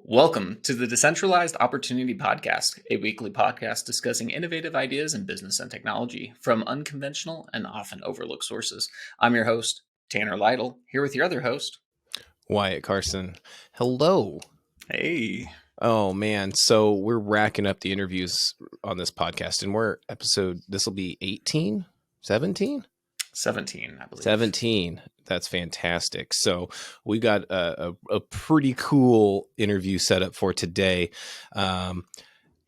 Welcome to the Decentralized Opportunity Podcast, a weekly podcast discussing innovative ideas in business and technology from unconventional and often overlooked sources. I'm your host, Tanner Lytle, here with your other host, Wyatt Carson. Hello. Hey. Oh man, so we're racking up the interviews on this podcast, and this will be 18, 17? 17, I believe. 17. That's fantastic. So we got a pretty cool interview set up for today. I'll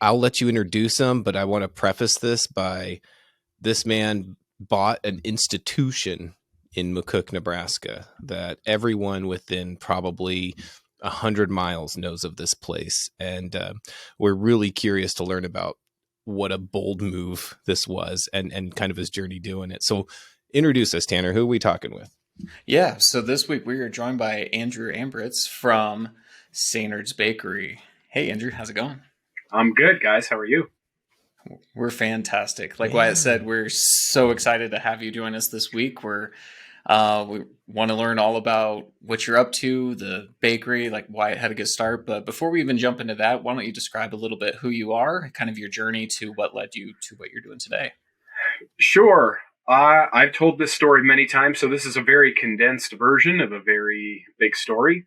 let you introduce him, but I want to preface this by this man bought an institution in McCook, Nebraska, that everyone within probably 100 miles knows of this place. And we're really curious to learn about what a bold move this was and kind of his journey doing it. So introduce us, Tanner. Who are we talking with? Yeah, so this week we are joined by Andrew Ambriz from Sehnerts Bakery. Hey, Andrew, how's it going? I'm good, guys. How are you? We're fantastic. Like Wyatt said, we're so excited to have you join us this week. We want to learn all about what you're up to, the bakery, like Wyatt had a good start. But before we even jump into that, why don't you describe a little bit who you are, kind of your journey to what led you to what you're doing today? Sure. I've told this story many times, so this is a very condensed version of a very big story.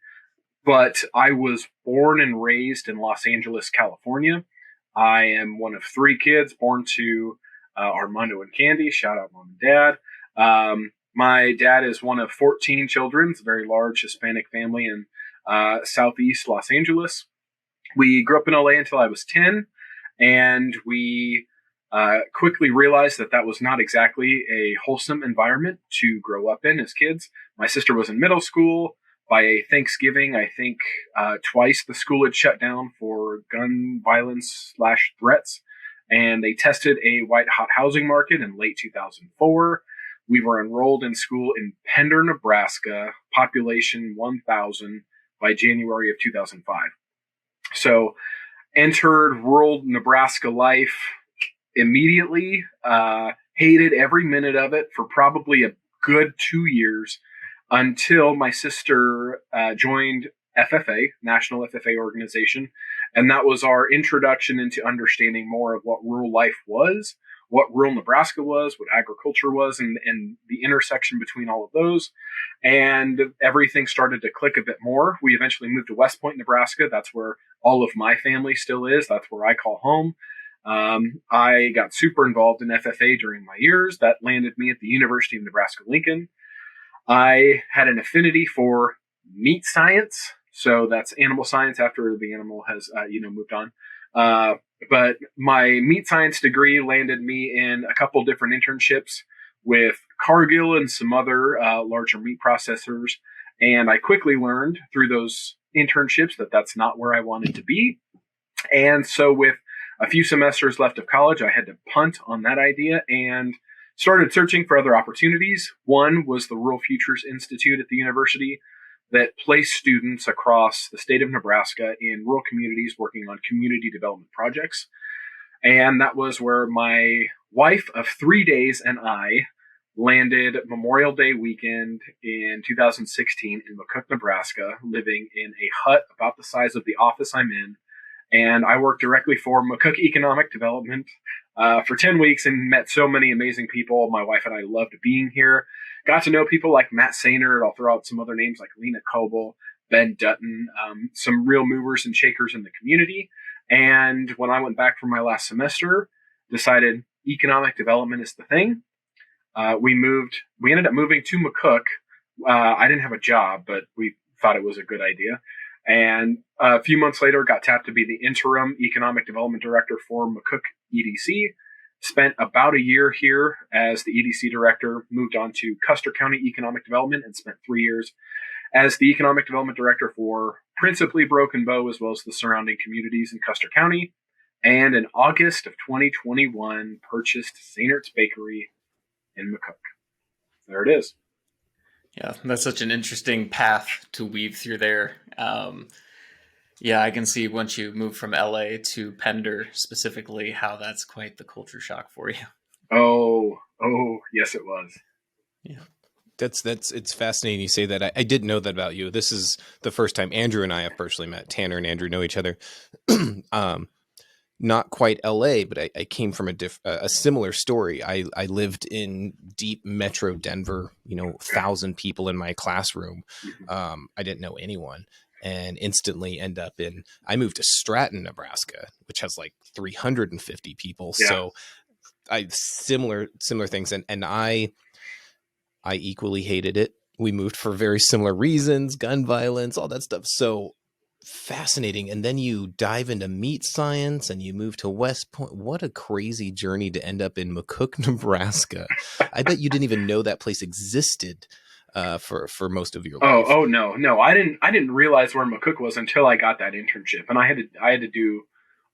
But I was born and raised in Los Angeles, California. I am one of three kids born to Armando and Candy. Shout out mom and dad. My dad is one of 14 children. It's a very large Hispanic family in southeast Los Angeles. We grew up in LA until I was 10, and we quickly realized that was not exactly a wholesome environment to grow up in as kids. My sister was in middle school. By Thanksgiving, I think twice the school had shut down for gun violence / threats, and they tested a white-hot housing market in late 2004. We were enrolled in school in Pender, Nebraska, population 1,000 by January of 2005. So entered rural Nebraska life immediately, hated every minute of it for probably a good 2 years until my sister joined FFA, National FFA Organization. And that was our introduction into understanding more of what rural life was, what rural Nebraska was, what agriculture was, and the intersection between all of those. And everything started to click a bit more. We eventually moved to West Point, Nebraska. That's where all of my family still is. That's where I call home. I got super involved in FFA during my years. That landed me at the University of Nebraska-Lincoln. I had an affinity for meat science. So that's animal science after the animal has, moved on. But my meat science degree landed me in a couple different internships with Cargill and some other larger meat processors. And I quickly learned through those internships that that's not where I wanted to be. And so with a few semesters left of college, I had to punt on that idea and started searching for other opportunities. One was the Rural Futures Institute at the university that placed students across the state of Nebraska in rural communities working on community development projects. And that was where my wife of 3 days and I landed Memorial Day weekend in 2016 in McCook, Nebraska, living in a hut about the size of the office I'm in. And I worked directly for McCook Economic Development for 10 weeks and met so many amazing people. My wife and I loved being here. Got to know people like Matt Sehnert. I'll throw out some other names like Lena Coble, Ben Dutton, some real movers and shakers in the community. And when I went back for my last semester, decided economic development is the thing. We ended up moving to McCook. I didn't have a job, but we thought it was a good idea. And a few months later, got tapped to be the interim economic development director for McCook EDC. Spent about a year here as the EDC director, moved on to Custer County Economic Development and spent 3 years as the economic development director for principally Broken Bow as well as the surrounding communities in Custer County. And in August of 2021, purchased Sehnerts Bakery in McCook. There it is. Yeah, that's such an interesting path to weave through there. Yeah, I can see once you move from LA to Pender specifically, how that's quite the culture shock for you. Oh, yes, it was. Yeah. It's fascinating you say that. I didn't know that about you. This is the first time Andrew and I have personally met. Tanner and Andrew know each other. Not quite LA, but I came from a similar story. I lived in deep metro Denver, 1,000 people in my classroom. I didn't know anyone, and instantly I moved to Stratton, Nebraska, which has like 350 people. Yeah. So similar things. And I equally hated it. We moved for very similar reasons, gun violence, all that stuff. So fascinating. And then you dive into meat science and you move to West Point. What a crazy journey to end up in McCook, Nebraska. I bet you didn't even know that place existed for most of your life. Oh no. I didn't realize where McCook was until I got that internship. And I had to do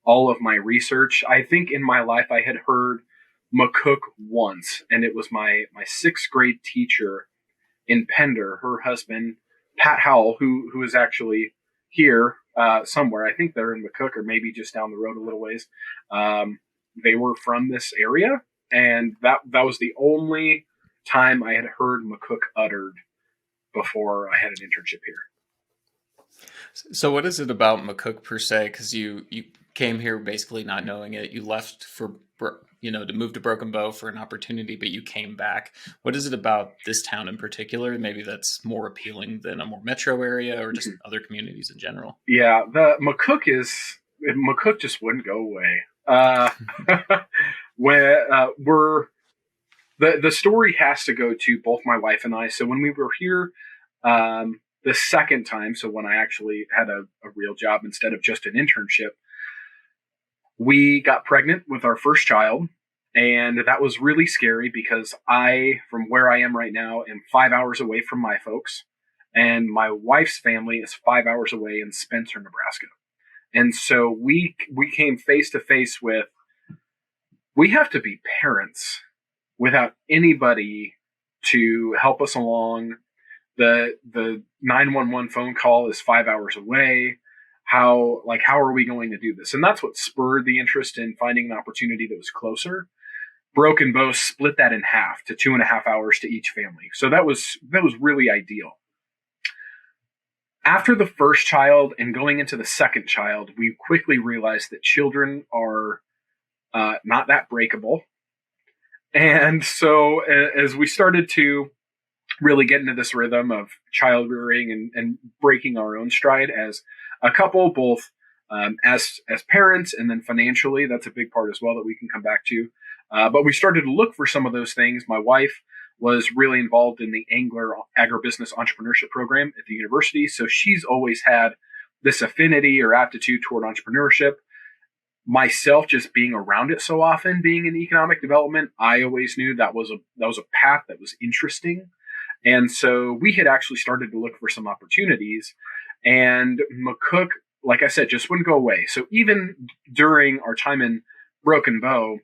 all of my research. I think in my life I had heard McCook once, and it was my sixth grade teacher in Pender, her husband, Pat Howell, who is actually here somewhere. I think they're in McCook or maybe just down the road a little ways. They were from this area, and that was the only time I had heard McCook uttered before I had an internship here. So what is it about McCook per se? Because you came here basically not knowing it. You left to move to Broken Bow for an opportunity, but you came back. What is it about this town in particular, maybe that's more appealing than a more metro area or just other communities in general? Yeah, McCook just wouldn't go away. The story has to go to both my wife and I. So when we were here the second time, so when I actually had a real job instead of just an internship, we got pregnant with our first child, and that was really scary because from where I am right now, am 5 hours away from my folks, and my wife's family is 5 hours away in Spencer, Nebraska. And so we came face to face with, we have to be parents without anybody to help us along. The 911 phone call is 5 hours away. How are we going to do this? And that's what spurred the interest in finding an opportunity that was closer. Broken Bow split that in half to 2.5 hours to each family. So that was really ideal. After the first child and going into the second child, we quickly realized that children are not that breakable. And so as we started to really get into this rhythm of child rearing and breaking our own stride as a couple, both as parents and then financially, that's a big part as well that we can come back to. But we started to look for some of those things. My wife was really involved in the Angler Agribusiness Entrepreneurship Program at the university. So she's always had this affinity or aptitude toward entrepreneurship. Myself, just being around it so often, being in economic development, I always knew that was a path that was interesting. And so we had actually started to look for some opportunities, and McCook, like I said, just wouldn't go away. So even during our time in Broken Bow,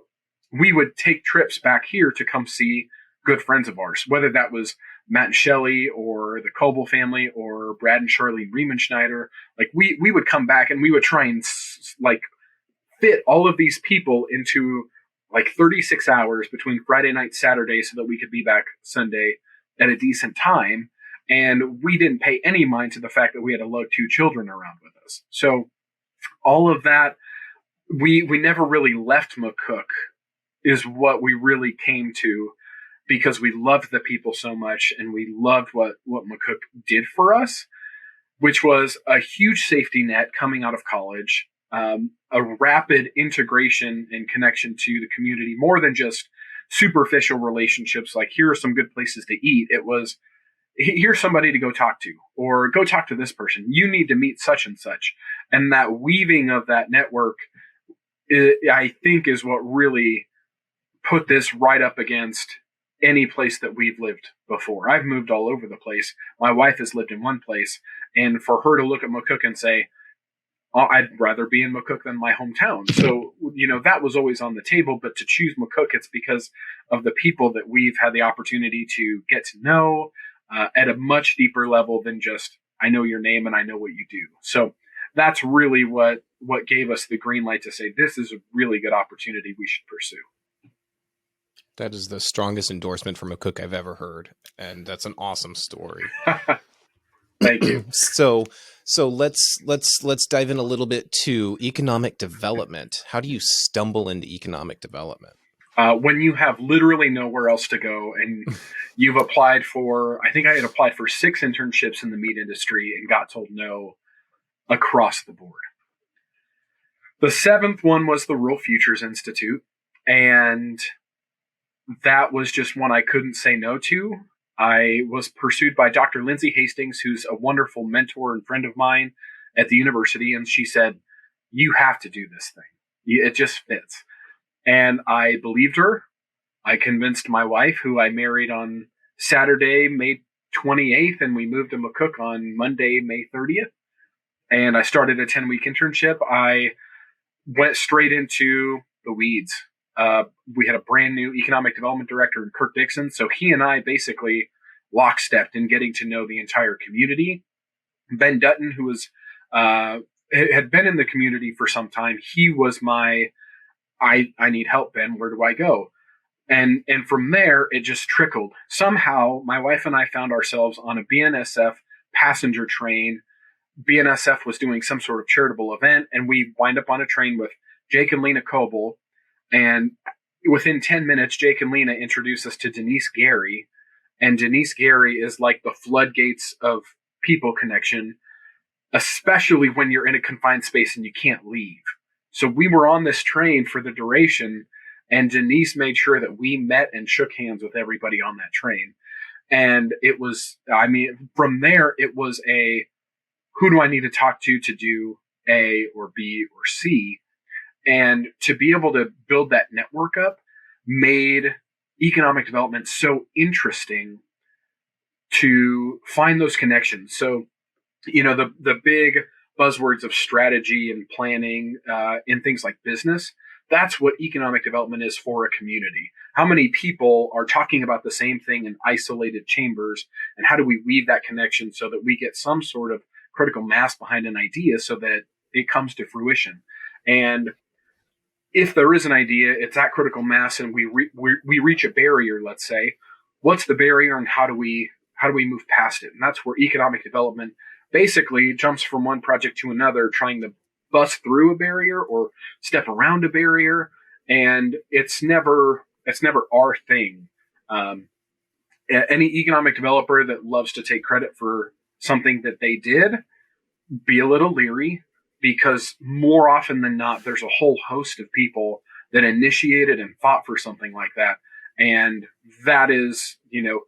we would take trips back here to come see good friends of ours, whether that was Matt and Shelley or the Coble family or Brad and Charlene Riemenschneider. Like we would come back and we would try and fit all of these people into 36 hours between Friday night, Saturday, so that we could be back Sunday at a decent time. And we didn't pay any mind to the fact that we had to lug 2 children around with us. So all of that, we never really left McCook is what we really came to, because we loved the people so much and we loved what McCook did for us, which was a huge safety net coming out of college, a rapid integration and connection to the community, more than just superficial relationships like here are some good places to eat. It was here's somebody to go talk to, or go talk to this person. You need to meet such and such. And that weaving of that network, I think, is what really put this right up against any place that we've lived before. I've moved all over the place. My wife has lived in one place, and for her to look at McCook and say, oh, I'd rather be in McCook than my hometown. So, that was always on the table, but to choose McCook, it's because of the people that we've had the opportunity to get to know at a much deeper level than just, I know your name and I know what you do. So that's really what gave us the green light to say, this is a really good opportunity we should pursue. That is the strongest endorsement from McCook I've ever heard, and that's an awesome story. Thank you. So let's dive in a little bit to economic development. How do you stumble into economic development? When you have literally nowhere else to go, and you've applied for, I think I had applied for 6 internships in the meat industry and got told no across the board. The 7th one was the Rural Futures Institute, and that was just one I couldn't say no to. I was pursued by Dr. Lindsay Hastings, who's a wonderful mentor and friend of mine at the university, and she said, "You have to do this thing. It just fits." And I believed her. I convinced my wife, who I married on Saturday, May 28th, and we moved to McCook on Monday, May 30th. And I started a 10-week internship. I went straight into the weeds. We had a brand new economic development director, Kirk Dixon. So he and I basically lockstepped in getting to know the entire community. Ben Dutton, who was had been in the community for some time, he was my, I need help, Ben. Where do I go? And from there, it just trickled. Somehow, my wife and I found ourselves on a BNSF passenger train. BNSF was doing some sort of charitable event, and we wind up on a train with Jake and Lena Coble. And within 10 minutes, Jake and Lena introduced us to Denise Gary. And Denise Gary is like the floodgates of people connection, especially when you're in a confined space and you can't leave. So we were on this train for the duration, and Denise made sure that we met and shook hands with everybody on that train. And it was, I mean, from there, it was a, who do I need to talk to do A or B or C? And to be able to build that network up made economic development so interesting to find those connections. So, you know, the big buzzwords of strategy and planning in things like business, that's what economic development is for a community. How many people are talking about the same thing in isolated chambers, and how do we weave that connection so that we get some sort of critical mass behind an idea so that it comes to fruition? And if there is an idea, it's at critical mass, and we reach a barrier. Let's say, what's the barrier, and how do we move past it? And that's where economic development basically jumps from one project to another, trying to bust through a barrier or step around a barrier. And it's never our thing. Any economic developer that loves to take credit for something that they did, be a little leery, because more often than not, there's a whole host of people that initiated and fought for something like that. And that is, you know,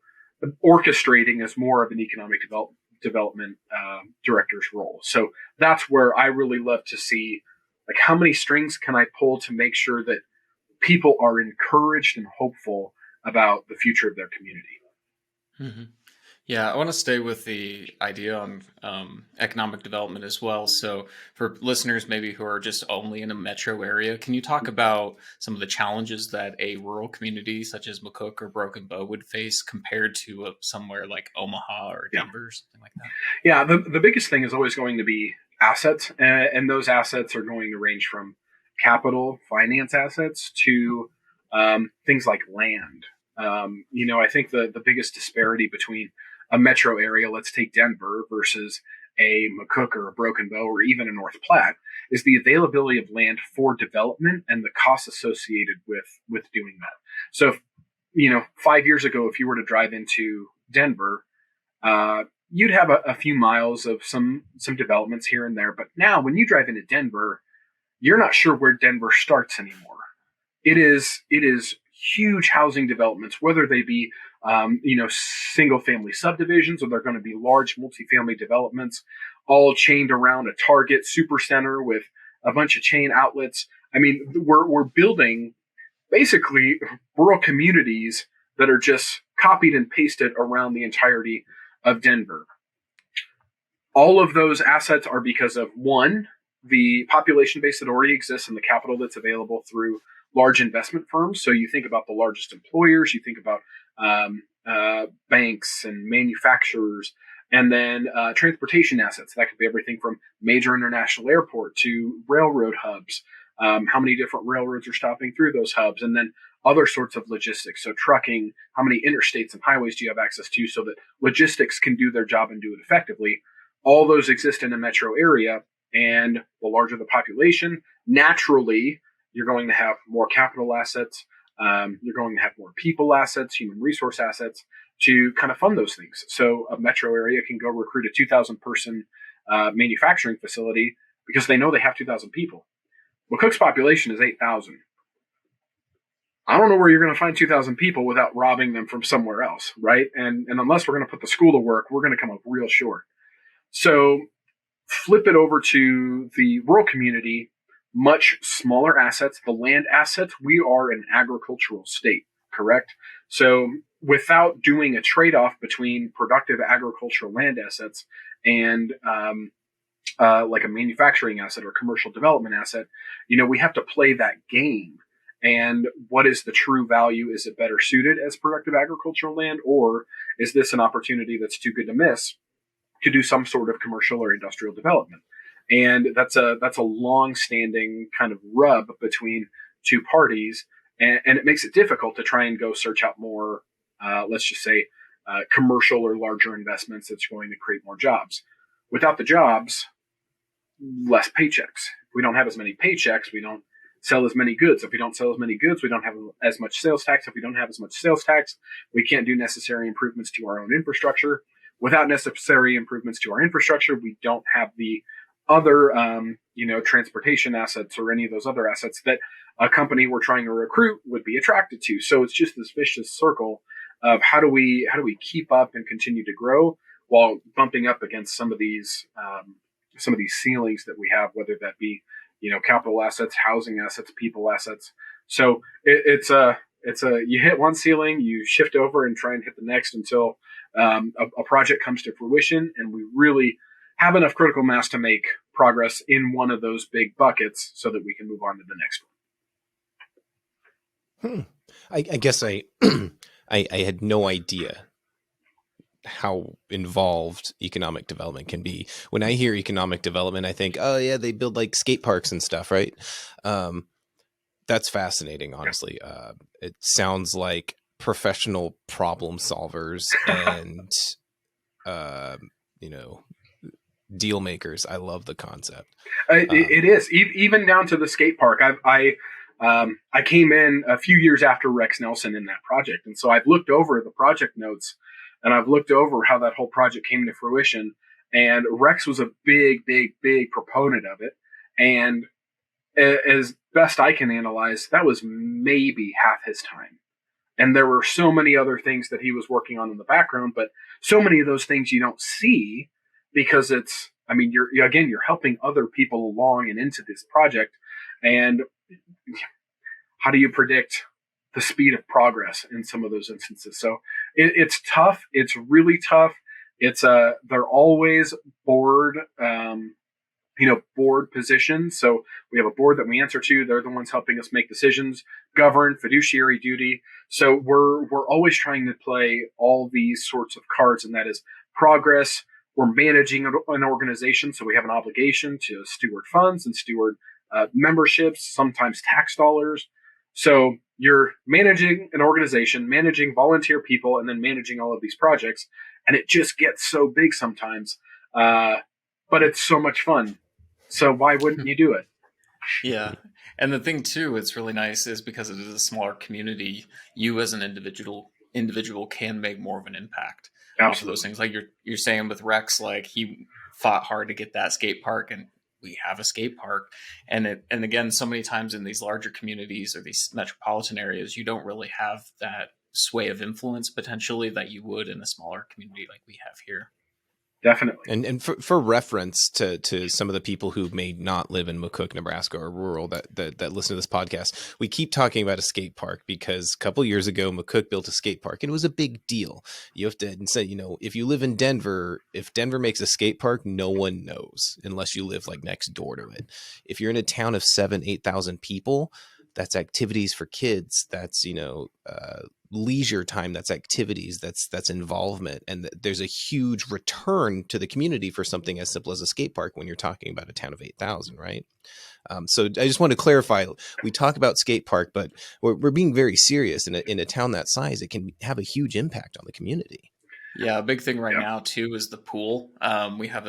orchestrating is more of an economic development director's role. So that's where I really love to see, like, how many strings can I pull to make sure that people are encouraged and hopeful about the future of their community. Mm-hmm. Yeah, I want to stay with the idea on economic development as well. So for listeners maybe who are just only in a metro area, can you talk about some of the challenges that a rural community such as McCook or Broken Bow would face compared to somewhere like Omaha or Denver, or something like that? Yeah, the biggest thing is always going to be assets, and those assets are going to range from capital, finance assets to things like land. I think the biggest disparity between a metro area, let's take Denver, versus a McCook or a Broken Bow or even a North Platte, is the availability of land for development and the costs associated with doing that. So, 5 years ago, if you were to drive into Denver, you'd have a few miles of some developments here and there. But now when you drive into Denver, you're not sure where Denver starts anymore. It is huge housing developments, whether they be single family subdivisions, or they're going to be large multifamily developments, all chained around a Target super center with a bunch of chain outlets. I mean, we're building basically rural communities that are just copied and pasted around the entirety of Denver. All of those assets are because of, one, the population base that already exists and the capital that's available through large investment firms. So you think about the largest employers, you think about banks and manufacturers, and then transportation assets. That could be everything from major international airport to railroad hubs. How many different railroads are stopping through those hubs? And then other sorts of logistics. So trucking, how many interstates and highways do you have access to so that logistics can do their job and do it effectively? All those exist in a metro area. And the larger the population, naturally, you're going to have more capital assets. You're going to have more people assets, human resource assets to kind of fund those things. So a metro area can go recruit a 2,000 person manufacturing facility because they know they have 2,000 people. McCook's population is 8,000. I don't know where you're going to find 2,000 people without robbing them from somewhere else, right? And unless we're going to put the school to work, we're going to come up real short. So flip it over to the rural community, much smaller assets, the land assets. We are an agricultural state, correct? So without doing a trade-off between productive agricultural land assets and like a manufacturing asset or commercial development asset, we have to play that game. And what is the true value? Is it better suited as productive agricultural land, or is this an opportunity that's too good to miss to do some sort of commercial or industrial development? And that's a long-standing kind of rub between two parties, and it makes it difficult to try and go search out more, let's just say, commercial or larger investments that's going to create more jobs. Without the jobs, less paychecks. If we don't have as many paychecks, we don't sell as many goods. If we don't sell as many goods, we don't have as much sales tax. If we don't have as much sales tax, we can't do necessary improvements to our own infrastructure. Without necessary improvements to our infrastructure, we don't have the other, transportation assets or any of those other assets that a company we're trying to recruit would be attracted to. So it's just this vicious circle of how do we keep up and continue to grow while bumping up against some of these ceilings that we have, whether that be capital assets, housing assets, people assets. So it's you hit one ceiling, you shift over and try and hit the next until a project comes to fruition, and we really have enough critical mass to make progress in one of those big buckets so that we can move on to the next one. I guess I had no idea how involved economic development can be. When I hear economic development, I think, oh yeah, they build like skate parks and stuff, right? That's fascinating, honestly. It sounds like professional problem solvers and, deal makers. I love the concept. It is even down to the skate park. I came in a few years after Rex Nelson in that project, and so I've looked over the project notes and I've looked over how that whole project came to fruition. And Rex was a big proponent of it. And as best I can analyze, that was maybe half his time. And there were so many other things that he was working on in the background, but so many of those things you don't see because you're helping other people along and into this project. And how do you predict the speed of progress in some of those instances? So it's tough. It's really tough. They're always board positions. So we have a board that we answer to. They're the ones helping us make decisions, govern, fiduciary duty. So we're always trying to play all these sorts of cards, and that is progress. We're managing an organization, so we have an obligation to steward funds and steward memberships, sometimes tax dollars. So you're managing an organization, managing volunteer people, and then managing all of these projects. And it just gets so big sometimes. But it's so much fun. So why wouldn't you do it? Yeah. And the thing too, it's really nice is because it is a smaller community, you as an individual can make more of an impact. Off of those things. Like you're saying with Rex, like he fought hard to get that skate park, and we have a skate park. And again, so many times in these larger communities or these metropolitan areas, you don't really have that sway of influence potentially that you would in a smaller community like we have here. Definitely. And for reference to some of the people who may not live in McCook, Nebraska, or rural that listen to this podcast, we keep talking about a skate park because a couple years ago, McCook built a skate park and it was a big deal. You have to say, if you live in Denver, if Denver makes a skate park, no one knows unless you live like next door to it. If you're in a town of 7,000-8,000 people, that's activities for kids. That's, leisure time, that's activities, that's involvement, and there's a huge return to the community for something as simple as a skate park when you're talking about a town of 8,000, right? So I just want to clarify, we talk about skate park, but we're being very serious. In a town that size, it can have a huge impact on the community. Yeah, a big thing right now too is the pool. We have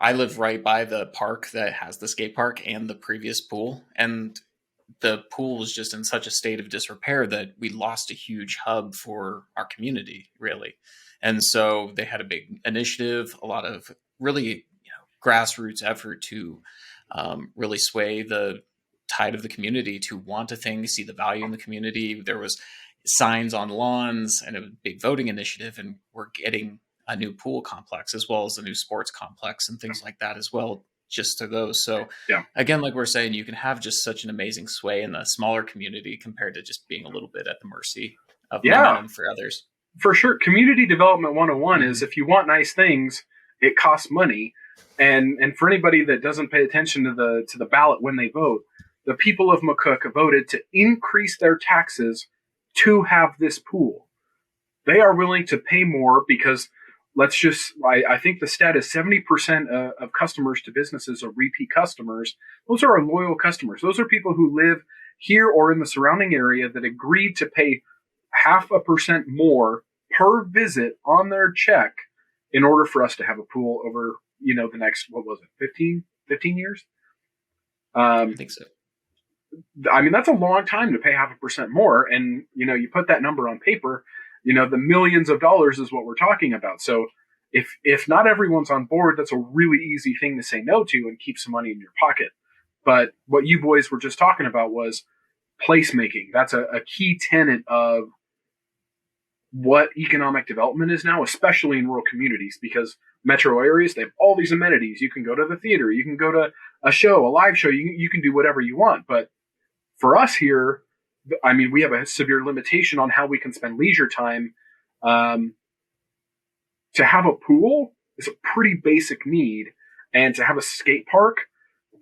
I live right by the park that has the skate park and the previous pool, and the pool was just in such a state of disrepair that we lost a huge hub for our community, really. And so they had a big initiative, a lot of really grassroots effort to really sway the tide of the community to want a thing, see the value in the community. There was signs on lawns and a big voting initiative, and we're getting a new pool complex as well as a new sports complex and things like that as well, just to those. So again, like we're saying, you can have just such an amazing sway in a smaller community compared to just being a little bit at the mercy of momentum for others. For sure. Community development 101 is, if you want nice things, it costs money. And for anybody that doesn't pay attention to the ballot when they vote, the people of McCook voted to increase their taxes to have this pool. They are willing to pay more because I think the stat is 70% of customers to businesses are repeat customers. Those are our loyal customers. Those are people who live here or in the surrounding area that agreed to pay 0.5% more per visit on their check in order for us to have a pool over, the next, 15 years? I think so. I mean, that's a long time to pay 0.5% more. And, you put that number on paper, the millions of dollars is what we're talking about. So if not everyone's on board, that's a really easy thing to say no to and keep some money in your pocket. But what you boys were just talking about was placemaking. That's a key tenet of what economic development is now, especially in rural communities, because metro areas, they have all these amenities. You can go to the theater, you can go to a show, a live show, you can do whatever you want. But for us here, I mean, we have a severe limitation on how we can spend leisure time. To have a pool is a pretty basic need. And to have a skate park,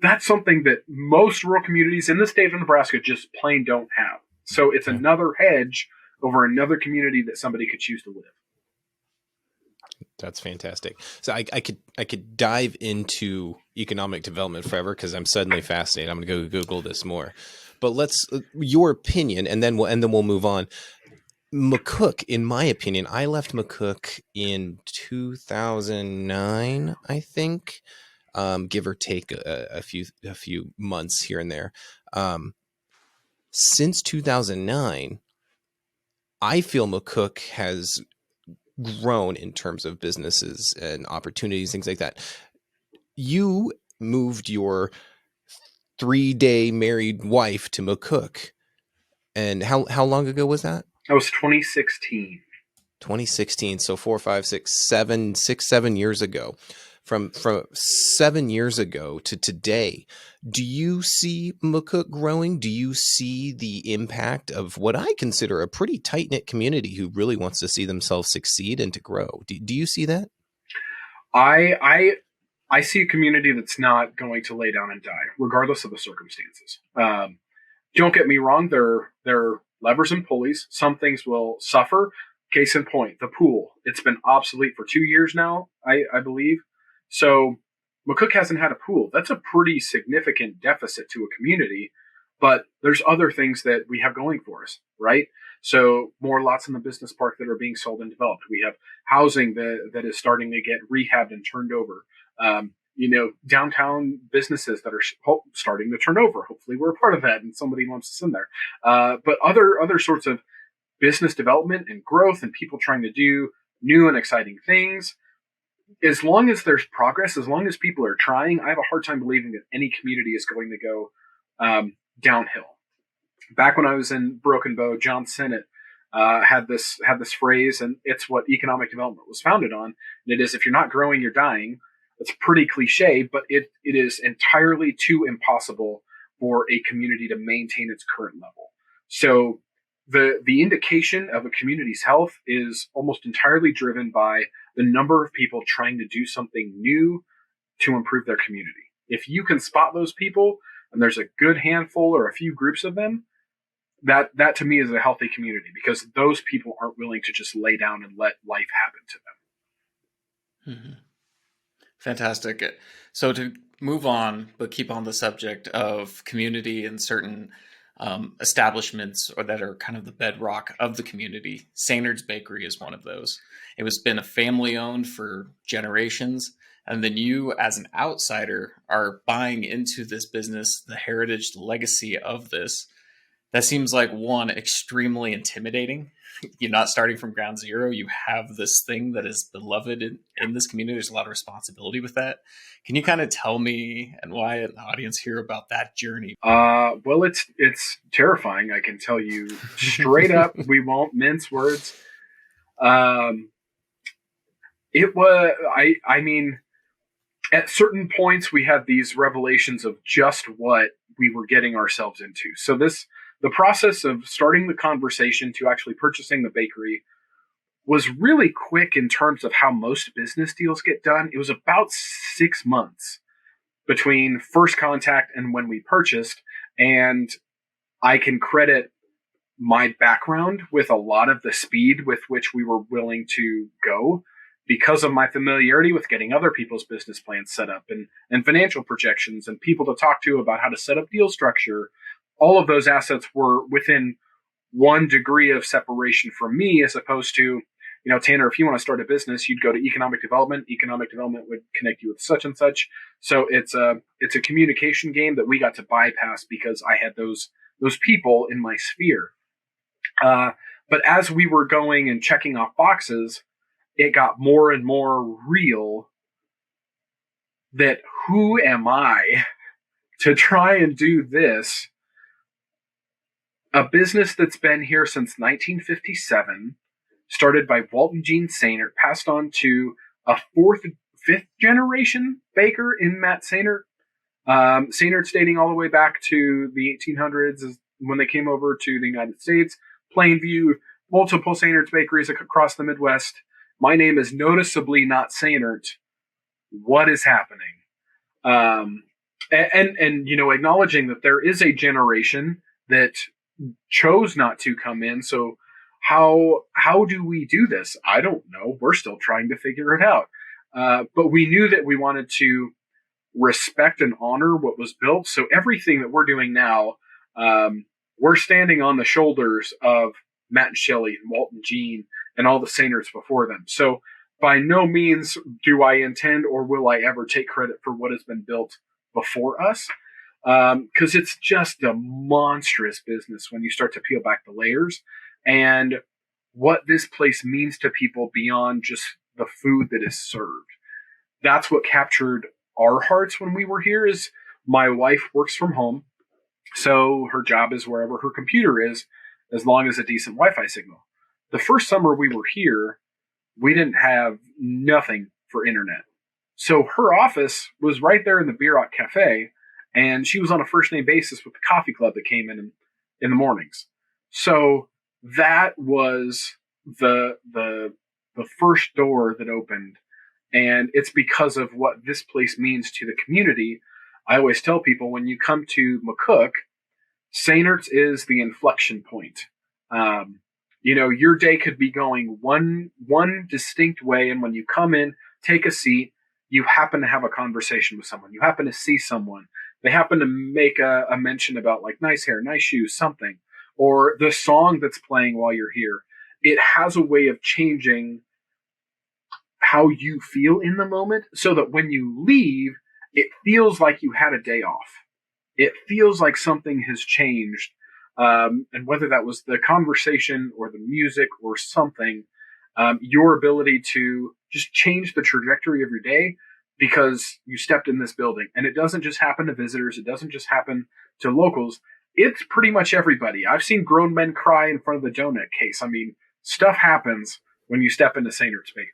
that's something that most rural communities in the state of Nebraska just plain don't have. So it's another hedge over another community that somebody could choose to live. That's fantastic. So I could dive into economic development forever because I'm suddenly fascinated. I'm going to go Google this more. But your opinion, and then we'll move on. McCook, in my opinion, I left McCook in 2009, I think, give or take a few months here and there. Since 2009, I feel McCook has grown in terms of businesses and opportunities, things like that. You moved your 3-day married wife to McCook. And how long ago was that? That was 2016. 2016. So 7 years ago. From 7 years ago to today, do you see McCook growing? Do you see the impact of what I consider a pretty tight-knit community who really wants to see themselves succeed and to grow? Do you see that? I see a community that's not going to lay down and die, regardless of the circumstances. Don't get me wrong. There are levers and pulleys. Some things will suffer. Case in point, the pool. It's been obsolete for 2 years now, I believe. So McCook hasn't had a pool. That's a pretty significant deficit to a community, but there's other things that we have going for us, right? So more lots in the business park that are being sold and developed. We have housing that is starting to get rehabbed and turned over. Downtown businesses that are starting to turn over. Hopefully we're a part of that and somebody wants us in there. But other sorts of business development and growth and people trying to do new and exciting things. As long as there's progress, as long as people are trying, I have a hard time believing that any community is going to go downhill. Back when I was in Broken Bow, John Sehnert had this phrase, and it's what economic development was founded on. And it is, if you're not growing, you're dying. It's pretty cliche, but it is entirely too impossible for a community to maintain its current level. So the indication of a community's health is almost entirely driven by the number of people trying to do something new to improve their community. If you can spot those people, and there's a good handful or a few groups of them, that to me is a healthy community, because those people aren't willing to just lay down and let life happen to them. Mm-hmm. Fantastic. So to move on, but keep on the subject of community and certain establishments or that are kind of the bedrock of the community, Sehnert's Bakery is one of those. It was been a family owned for generations. And then you, as an outsider, are buying into this business, the heritage, the legacy of this. That seems like, one, extremely intimidating. You're not starting from ground zero. You have this thing that is beloved in this community. There's a lot of responsibility with that. Can you kind of tell me and Wyatt and the audience here about that journey? Well, it's terrifying. I can tell you straight up. We won't mince words. It was. I mean, at certain points we had these revelations of just what we were getting ourselves into. So the process of starting the conversation to actually purchasing the bakery was really quick in terms of how most business deals get done. It was about 6 months between first contact and when we purchased. And I can credit my background with a lot of the speed with which we were willing to go, because of my familiarity with getting other people's business plans set up and financial projections and people to talk to about how to set up deal structure. All of those assets were within 1 degree of separation from me, as opposed to, Tanner, if you want to start a business, you'd go to economic development. Economic development would connect you with such and such. So it's a communication game that we got to bypass because I had those people in my sphere. But as we were going and checking off boxes, it got more and more real that who am I to try and do this? A business that's been here since 1957, started by Walt and Jean Sehnert, passed on to a 5th generation baker in Matt Sehnert. Sehnert's dating all the way back to the 1800s when they came over to the United States. Plainview, multiple Sehnert's bakeries across the Midwest. My name is noticeably not Sehnert. What is happening? And acknowledging that there is a generation that chose not to come in. So how do we do this? I don't know. We're still trying to figure it out. But we knew that we wanted to respect and honor what was built. So everything that we're doing now, we're standing on the shoulders of Matt and Shelley and Walt and Jean and all the Sehnerts before them. So by no means do I intend or will I ever take credit for what has been built before us, because it's just a monstrous business when you start to peel back the layers and what this place means to people beyond just the food that is served. That's what captured our hearts when we were here. Is my wife works from home, so her job is wherever her computer is, as long as a decent Wi-Fi signal. The first summer we were here, we didn't have nothing for internet. So her office was right there in the Bieroc cafe, and she was on a first name basis with the coffee club that came in the mornings. So that was the first door that opened, and it's because of what this place means to the community. I always tell people, when you come to McCook, Sehnert's is the inflection point. Your day could be going one distinct way, and when you come in, take a seat, you happen to have a conversation with someone. You happen to see someone. They happen to make a mention about like nice hair, nice shoes, something, or the song that's playing while you're here. It has a way of changing how you feel in the moment, so that when you leave, it feels like you had a day off. It feels like something has changed. And whether that was the conversation or the music or something, your ability to just change the trajectory of your day because you stepped in this building. And it doesn't just happen to visitors. It doesn't just happen to locals. It's pretty much everybody. I've seen grown men cry in front of the donut case. I mean, stuff happens when you step into Sehnert's Bakery.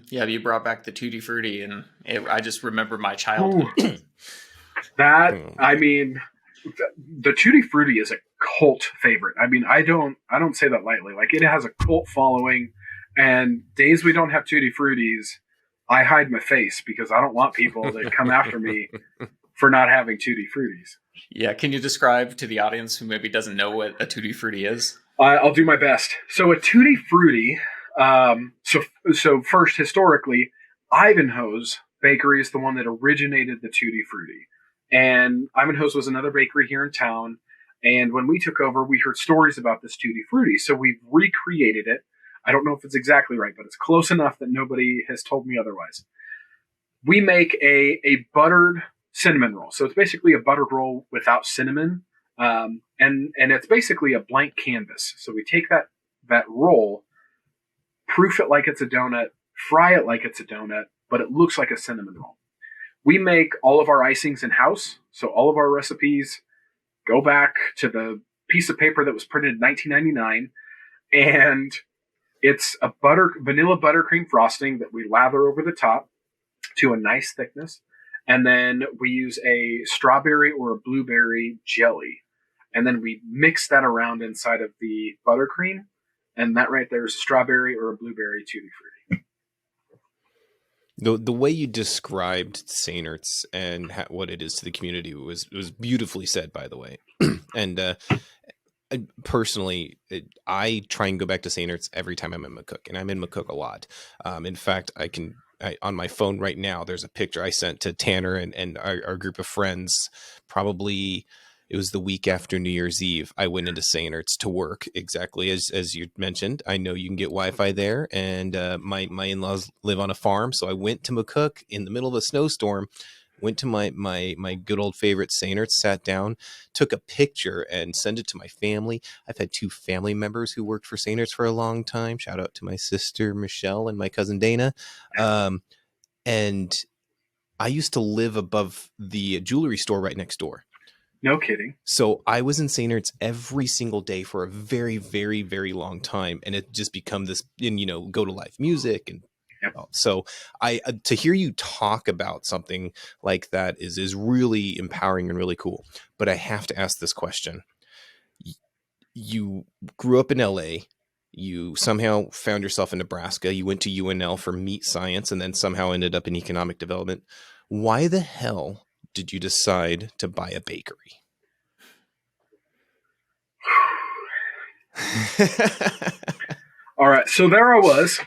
Yeah, you brought back the Tutti Frutti, and I just remember my childhood. The Tutti Frutti is a cult favorite. I mean, I don't say that lightly. Like, it has a cult following, and days we don't have Tutti Fruttis, I hide my face because I don't want people to come after me for not having Tutti Fruities. Yeah, can you describe to the audience who maybe doesn't know what a Tutti Frutti is? I'll do my best. So a Tutti Frutti, so first, historically, Ivanhoe's Bakery is the one that originated the Tutti Frutti. And Ivanhoe's was another bakery here in town. And when we took over, we heard stories about this Tutti Frutti. So we've recreated it. I don't know if it's exactly right, but it's close enough that nobody has told me otherwise. We make a buttered cinnamon roll. So it's basically a buttered roll without cinnamon. And it's basically a blank canvas. So we take that roll, proof it like it's a donut, fry it like it's a donut, but it looks like a cinnamon roll. We make all of our icings in-house. So all of our recipes go back to the piece of paper that was printed in 1999. And it's a vanilla buttercream frosting that we lather over the top to a nice thickness. And then we use a strawberry or a blueberry jelly. And then we mix that around inside of the buttercream. And that right there is a strawberry or a blueberry Tutti Frutti. The way you described Sehnerts and what it is to the community was beautifully said, by the way. And personally, I try and go back to Sehnerts every time I'm in McCook, and I'm in McCook a lot. In fact, on my phone right now, there's a picture I sent to Tanner and our group of friends. Probably it was the week after New Year's Eve. I went into Sehnerts to work, exactly as you mentioned. I know you can get Wi-Fi there, and my in-laws live on a farm, so I went to McCook in the middle of a snowstorm. Went to my good old favorite Sehnerts, sat down, took a picture, and sent it to my family. I've had 2 family members who worked for Sehnerts for a long time. Shout out to my sister Michelle and my cousin Dana. And I used to live above the jewelry store right next door. No kidding. So I was in Sehnerts every single day for a very, very, very long time, and it just become this, go to live music and. So to hear you talk about something like that is really empowering and really cool. But I have to ask this question. You grew up in LA. You somehow found yourself in Nebraska. You went to UNL for meat science and then somehow ended up in economic development. Why the hell did you decide to buy a bakery? All right. So there I was.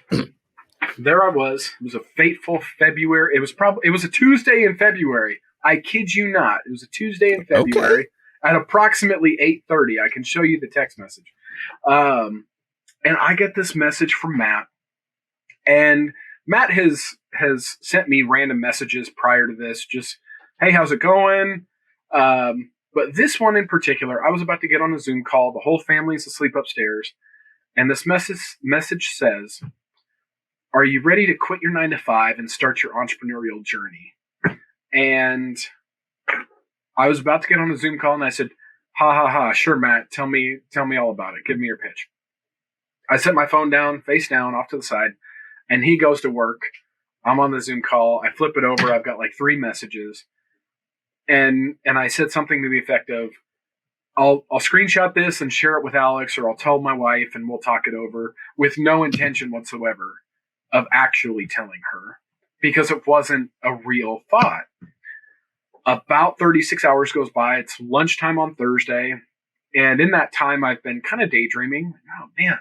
It was a fateful February. It was a Tuesday in February. I kid you not. It was a Tuesday in February at approximately 8:30. I can show you the text message. And I get this message from Matt. And Matt has sent me random messages prior to this. Just, hey, how's it going? But this one in particular, I was about to get on a Zoom call. The whole family's asleep upstairs. And this message says, are you ready to quit your 9-to-5 and start your entrepreneurial journey? And I was about to get on a Zoom call and I said, ha, sure, Matt, tell me all about it. Give me your pitch. I set my phone down, face down, off to the side, and he goes to work. I'm on the Zoom call. I flip it over. I've got like 3 messages. And I said something to the effect of, I'll screenshot this and share it with Alex, or I'll tell my wife and we'll talk it over, with no intention whatsoever of actually telling her, because it wasn't a real thought. About 36 hours goes by. It's lunchtime on Thursday. And in that time, I've been kind of daydreaming. Oh man,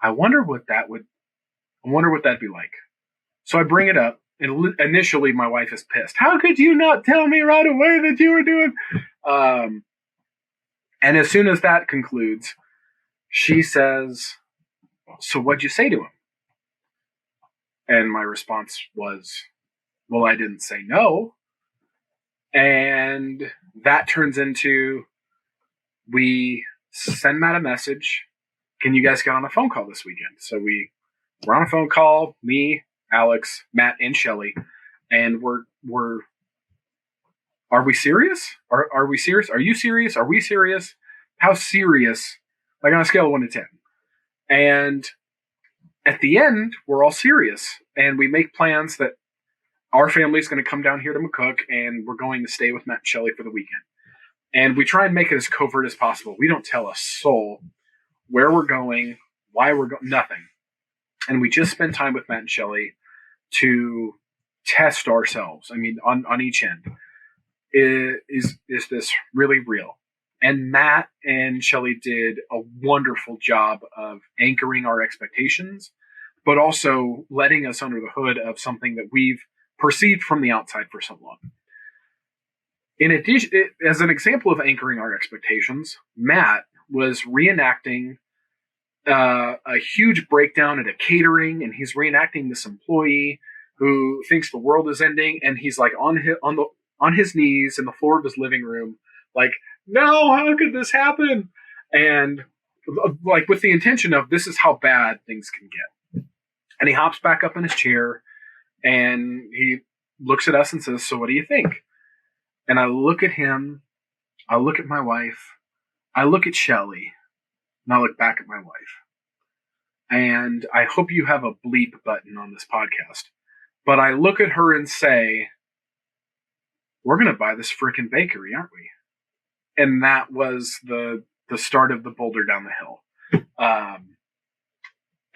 I wonder what that'd be like. So I bring it up, and initially my wife is pissed. How could you not tell me right away that you were doing? And as soon as that concludes, she says, so what'd you say to him? And my response was, well, I didn't say no. And that turns into, we send Matt a message. Can you guys get on a phone call this weekend? So we're on a phone call, me, Alex, Matt, and Shelly. And are we serious? Are we serious? Are you serious? Are we serious? How serious? Like on a scale of 1 to 10. And at the end, we're all serious, and we make plans that our family is going to come down here to McCook, and we're going to stay with Matt and Shelly for the weekend. And we try and make it as covert as possible. We don't tell a soul where we're going, why we're going, nothing. And we just spend time with Matt and Shelly to test ourselves. I mean, on each end. is this really real? And Matt and Shelley did a wonderful job of anchoring our expectations, but also letting us under the hood of something that we've perceived from the outside for so long. In addition, as an example of anchoring our expectations, Matt was reenacting a huge breakdown at a catering, and he's reenacting this employee who thinks the world is ending, and he's like on his knees in the floor of his living room, like, no, how could this happen? And like with the intention of this is how bad things can get. And he hops back up in his chair and he looks at us and says, so what do you think? And I look at him, I look at my wife, I look at Shelley, and I look back at my wife. And I hope you have a bleep button on this podcast. But I look at her and say, we're going to buy this freaking bakery, aren't we? And that was the start of the boulder down the hill.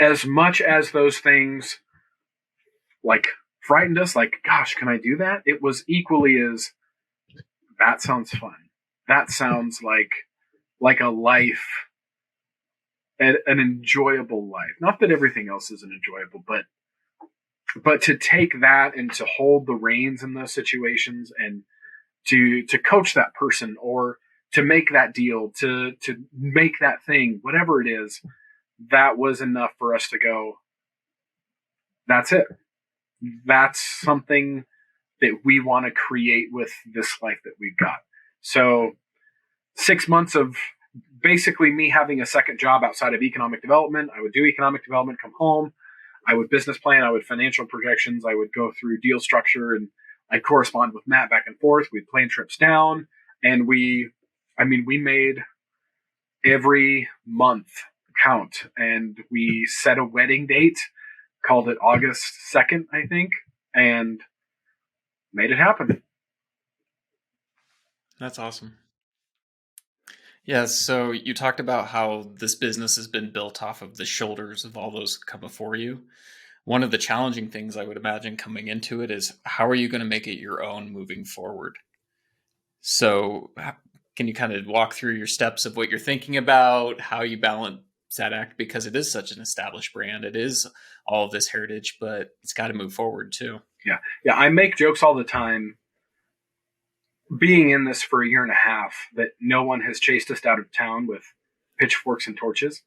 As much as those things like frightened us, like, gosh, can I do that? It was equally as, that sounds fun. That sounds like a life, an enjoyable life. Not that everything else isn't enjoyable, but to take that and to hold the reins in those situations and to coach that person or to make that deal, to make that thing, whatever it is, that was enough for us to go, that's it. That's something that we want to create with this life that we've got. So 6 months of basically me having a second job outside of economic development. I would do economic development, come home. I would business plan. I would financial projections. I would go through deal structure, and I'd correspond with Matt back and forth. We'd plan trips down, and we made every month count, and we set a wedding date, called it August 2nd, I think, and made it happen. That's awesome. Yeah, so you talked about how this business has been built off of the shoulders of all those come before you. One of the challenging things I would imagine coming into it is how are you going to make it your own moving forward? So can you kind of walk through your steps of what you're thinking about, how you balance that act? Because it is such an established brand. It is all of this heritage, but it's got to move forward too. Yeah. I make jokes all the time, being in this for a year and a half, that no one has chased us out of town with pitchforks and torches.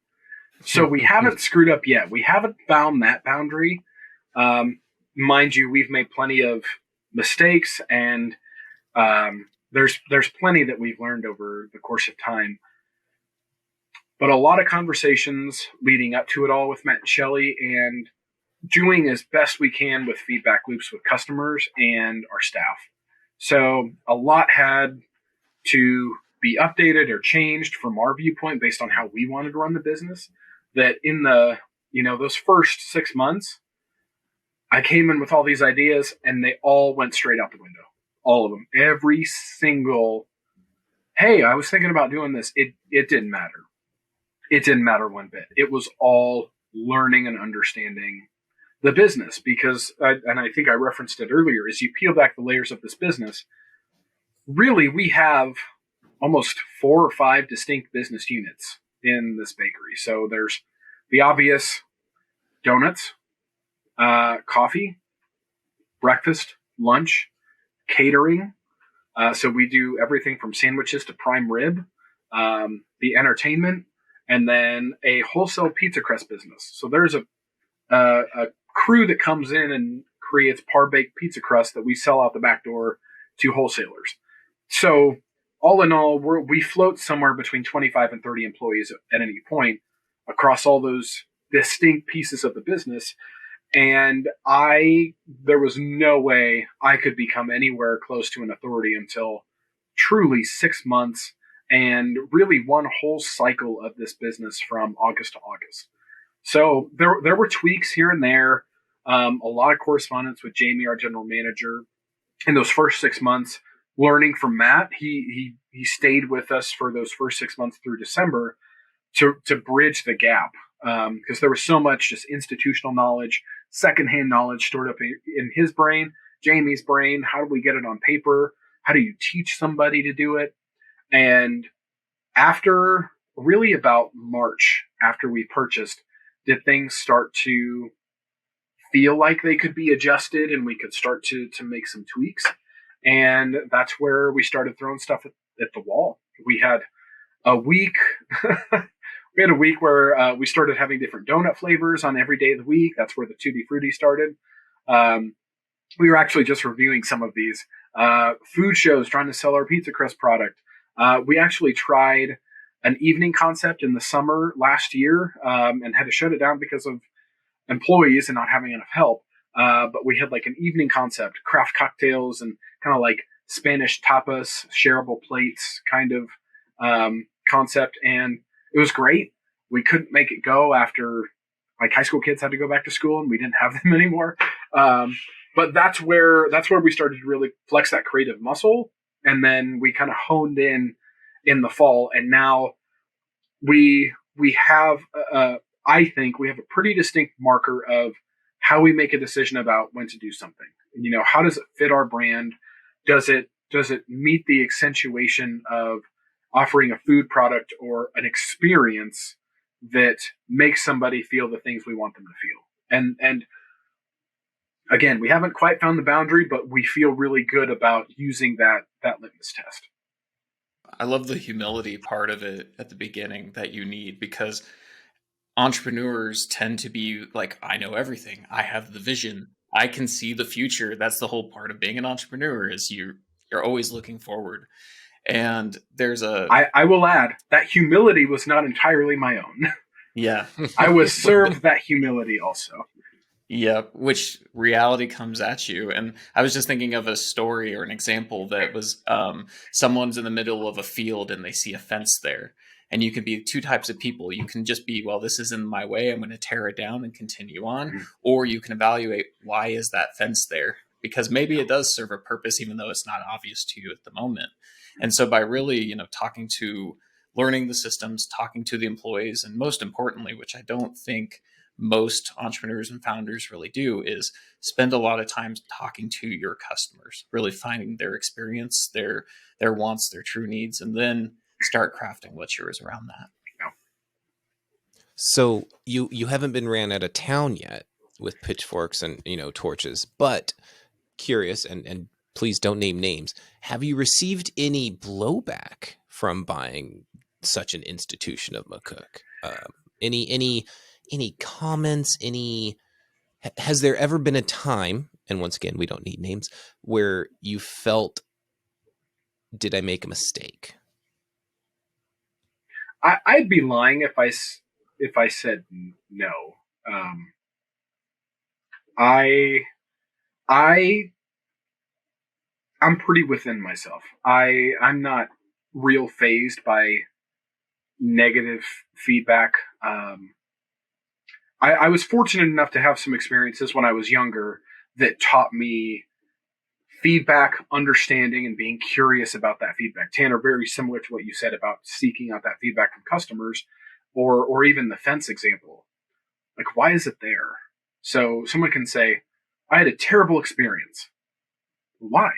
So we haven't screwed up yet. We haven't found that boundary. Mind you, we've made plenty of mistakes, and there's plenty that we've learned over the course of time. But a lot of conversations leading up to it all with Matt and Shelley, and doing as best we can with feedback loops with customers and our staff. So a lot had to be updated or changed from our viewpoint based on how we wanted to run the business. That in the, those first 6 months, I came in with all these ideas and they all went straight out the window. All of them. Every single, hey, I was thinking about doing this. It didn't matter. It didn't matter one bit. It was all learning and understanding the business, because, and I think I referenced it earlier, as you peel back the layers of this business, really we have almost 4 or 5 distinct business units in this bakery. So there's the obvious donuts, coffee, breakfast, lunch, catering. So we do everything from sandwiches to prime rib, the entertainment, and then a wholesale pizza crust business. So there's a crew that comes in and creates par-baked pizza crust that we sell out the back door to wholesalers. So all in all, we float somewhere between 25 and 30 employees at any point across all those distinct pieces of the business. And there was no way I could become anywhere close to an authority until truly 6 months and really one whole cycle of this business from August to August. So there were tweaks here and there, a lot of correspondence with Jamie, our general manager, in those first 6 months, learning from Matt. He stayed with us for those first 6 months through December to bridge the gap, because there was so much just institutional knowledge, secondhand knowledge stored up in his brain, Jamie's brain. How do we get it on paper? How do you teach somebody to do it? And after really about March, after we purchased, did things start to feel like they could be adjusted and we could start to make some tweaks. And that's where we started throwing stuff at the wall. We had a week. We had a week where we started having different donut flavors on every day of the week. That's where the Tutti Frutti started. We were actually just reviewing some of these food shows trying to sell our pizza crust product. We actually tried an evening concept in the summer last year and had to shut it down because of employees and not having enough help. But we had like an evening concept, craft cocktails and kind of like Spanish tapas, shareable plates kind of concept. And it was great. We couldn't make it go after like high school kids had to go back to school and we didn't have them anymore. But that's where we started to really flex that creative muscle. And then we kind of honed in the fall. And now we have, I think we have a pretty distinct marker of how we make a decision about when to do something. You know, how does it fit our brand? Does it meet the accentuation of offering a food product or an experience that makes somebody feel the things we want them to feel? And again, we haven't quite found the boundary, but we feel really good about using that litmus test. I love the humility part of it at the beginning that you need, because entrepreneurs tend to be like, I know everything. I have the vision. I can see the future. That's the whole part of being an entrepreneur, is you're always looking forward. And there's I will add that humility was not entirely my own. Yeah. I was served that humility also. Yeah, which reality comes at you. And I was just thinking of a story or an example that was someone's in the middle of a field and they see a fence there. And you can be two types of people. You can just be, well, this is in my way, I'm going to tear it down and continue on. Mm-hmm. Or you can evaluate, why is that fence there? Because maybe it does serve a purpose, even though it's not obvious to you at the moment. And so by really, learning the systems, talking to the employees, and most importantly, which I don't think most entrepreneurs and founders really do, is spend a lot of time talking to your customers, really finding their experience, their wants, their true needs, and then start crafting what's yours around that. So you haven't been ran out of town yet with pitchforks and torches, but curious, and please don't name names, have you received any blowback from buying such an institution of McCook? Any comments? Has there ever been a time, and once again, we don't need names, where you felt, did I make a mistake? I'd be lying if I said no. I'm pretty within myself. I'm not real fazed by negative feedback. I was fortunate enough to have some experiences when I was younger that taught me feedback, understanding, and being curious about that feedback. Tanner, very similar to what you said about seeking out that feedback from customers, or even the fence example. Like, why is it there? So someone can say, I had a terrible experience. Why?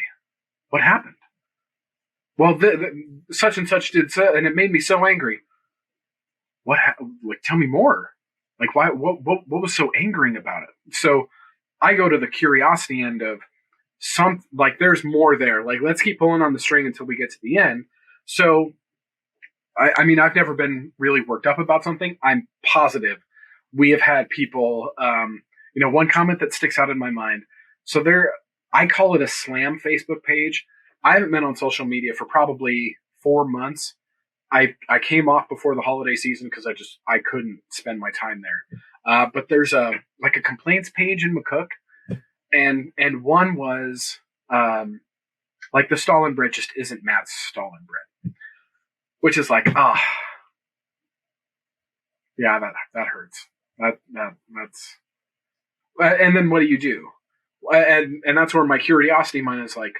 What happened? Well, such and such did so, and it made me so angry. What? Like, tell me more. Like, why? What was so angering about it? So I go to the curiosity end of there's more there. Like, let's keep pulling on the string until we get to the end. So, I mean, I've never been really worked up about something. I'm positive we have had people, one comment that sticks out in my mind. So I call it a slam Facebook page. I haven't been on social media for probably 4 months. I came off before the holiday season because I couldn't spend my time there. But there's a complaints page in McCook, and one was like, the Stalin bread just isn't Matt's Stalin bread, which is like, yeah, that hurts. That's, and then what do you do? And that's where my curiosity mind is like,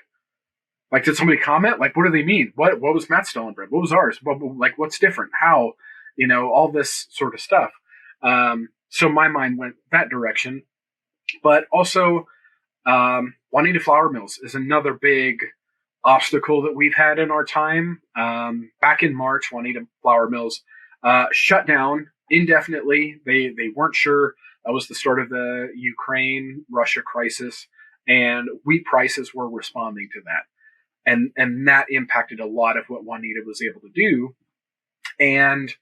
did somebody comment? Like, what do they mean? What was Matt's Stalin bread? What was ours? What's different? How? All this sort of stuff. So my mind went that direction. But also, Juanita Flour Mills is another big obstacle that we've had in our time. Back in March, Juanita Flour Mills shut down indefinitely. They weren't sure. That was the start of the Ukraine-Russia crisis, and wheat prices were responding to that. And that impacted a lot of what Juanita was able to do. And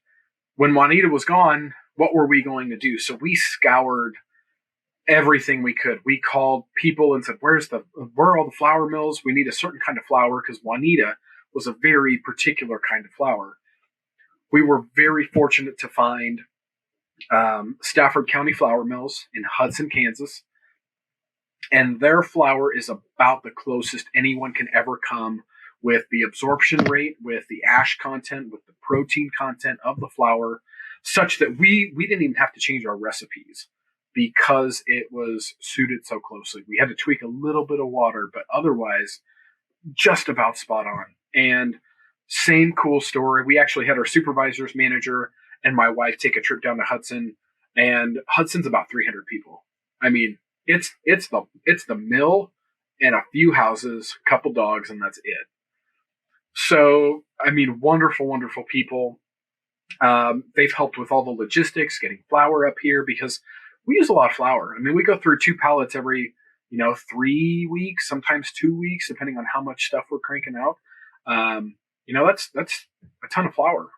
when Juanita was gone, what were we going to do? So we scoured everything we could. We called people and said, where are all the flour mills? We need a certain kind of flour, because Juanita was a very particular kind of flour. We were very fortunate to find Stafford County Flour Mills in Hudson, Kansas. And their flour is about the closest anyone can ever come with the absorption rate, with the ash content, with the protein content of the flour, such that we didn't even have to change our recipes because it was suited so closely. We had to tweak a little bit of water, but otherwise just about spot on. And same cool story. We actually had our supervisor's manager and my wife take a trip down to Hudson, and Hudson's about 300 people. I mean, it's the mill and a few houses, a couple dogs, and that's it. So, I mean, wonderful, wonderful people. They've helped with all the logistics, getting flour up here, because we use a lot of flour. I mean, we go through 2 pallets every, 3 weeks, sometimes 2 weeks, depending on how much stuff we're cranking out. That's a ton of flour.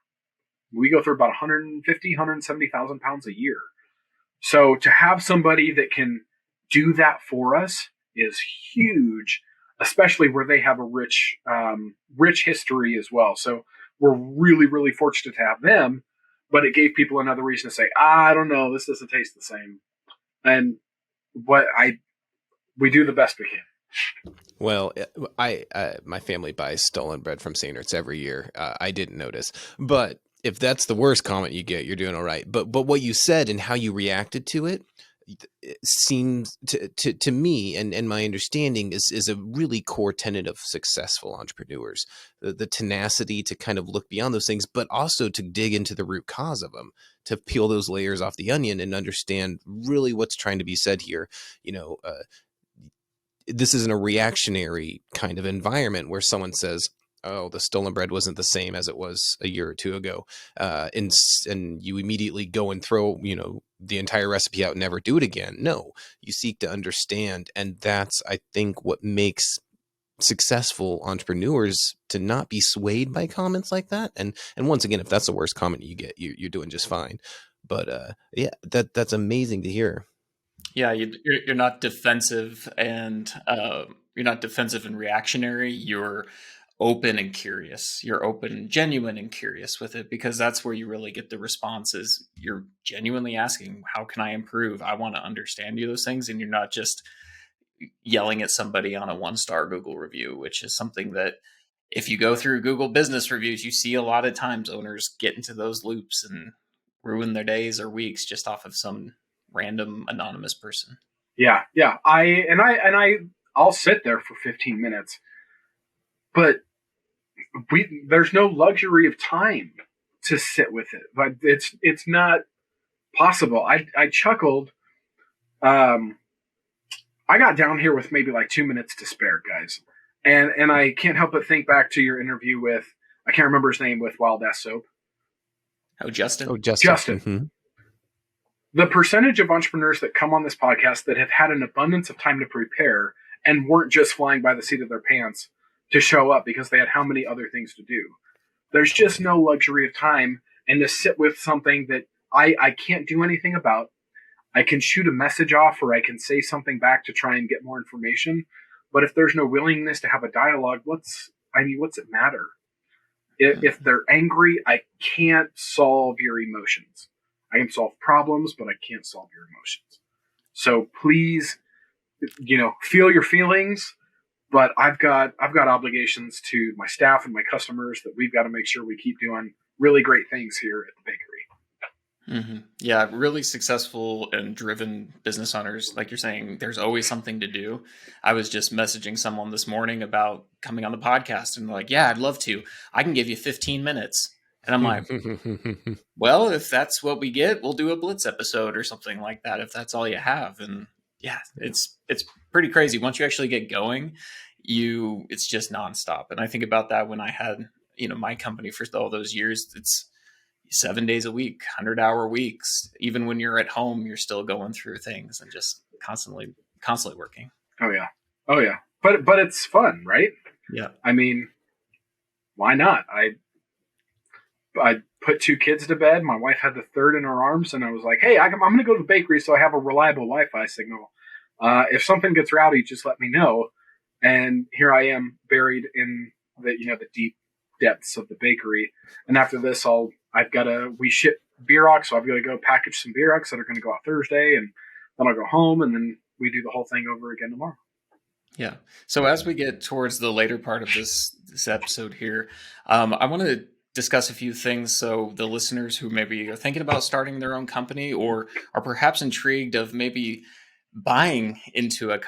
We go through about 170,000 pounds a year. So to have somebody that can do that for us is huge, especially where they have a rich history as well. So we're really, really fortunate to have them, but it gave people another reason to say, I don't know, this doesn't taste the same. And we do the best we can. Well, my family buys stolen bread from Sehnerts every year. I didn't notice, but if that's the worst comment you get, you're doing all right. But what you said and how you reacted to it seems to me, and my understanding is a really core tenet of successful entrepreneurs, the tenacity to kind of look beyond those things, but also to dig into the root cause of them, to peel those layers off the onion and understand really what's trying to be said here. This isn't a reactionary kind of environment where someone says, oh, the stolen bread wasn't the same as it was a year or two ago. And you immediately go and throw, the entire recipe out and never do it again. No, you seek to understand. And that's, I think, what makes successful entrepreneurs to not be swayed by comments like that. And once again, if that's the worst comment you get, you're doing just fine. But that's amazing to hear. Yeah, you're not defensive, and you're not defensive and reactionary. You're open and curious. You're open, genuine, and curious with it, because that's where you really get the responses. You're genuinely asking, how can I improve? I want to understand those things. And you're not just yelling at somebody on a 1-star Google review, which is something that if you go through Google business reviews, you see a lot of times owners get into those loops and ruin their days or weeks just off of some random anonymous person. Yeah. I'll sit there for 15 minutes. But there's no luxury of time to sit with it. But it's not possible. I chuckled. I got down here with maybe like 2 minutes to spare, guys. And I can't help but think back to your interview with, I can't remember his name, with Wild Ass Soap. Justin. Justin. Mm-hmm. The percentage of entrepreneurs that come on this podcast that have had an abundance of time to prepare and weren't just flying by the seat of their pants to show up because they had how many other things to do. There's just no luxury of time, and to sit with something that I can't do anything about. I can shoot a message off, or I can say something back to try and get more information. But if there's no willingness to have a dialogue, what's it matter? If they're angry, I can't solve your emotions. I can solve problems, but I can't solve your emotions. So please, feel your feelings. But I've got obligations to my staff and my customers that we've got to make sure we keep doing really great things here at the bakery. Mm-hmm. Yeah, really successful and driven business owners, like you're saying, there's always something to do. I was just messaging someone this morning about coming on the podcast, and they're like, yeah, I'd love to. I can give you 15 minutes. And I'm like, well, if that's what we get, we'll do a Blitz episode or something like that, if that's all you have. And yeah, it's pretty crazy. Once you actually get going, it's just nonstop. And I think about that when I had, my company for all those years. It's 7 days a week, 100-hour weeks. Even when you're at home, you're still going through things and just constantly working. Oh yeah. But it's fun, right? Yeah. I mean, why not? I put 2 kids to bed. My wife had the third in her arms, and I was like, hey, I'm going to go to the bakery so I have a reliable Wi-Fi signal. If something gets rowdy, just let me know. And here I am, buried in the deep depths of the bakery. And after this, we ship Bieroc, so I've got to go package some Bierocs that are going to go out Thursday, and then I'll go home, and then we do the whole thing over again tomorrow. Yeah. So as we get towards the later part of this episode here, I want to discuss a few things. So the listeners who maybe are thinking about starting their own company or are perhaps intrigued of maybe buying into a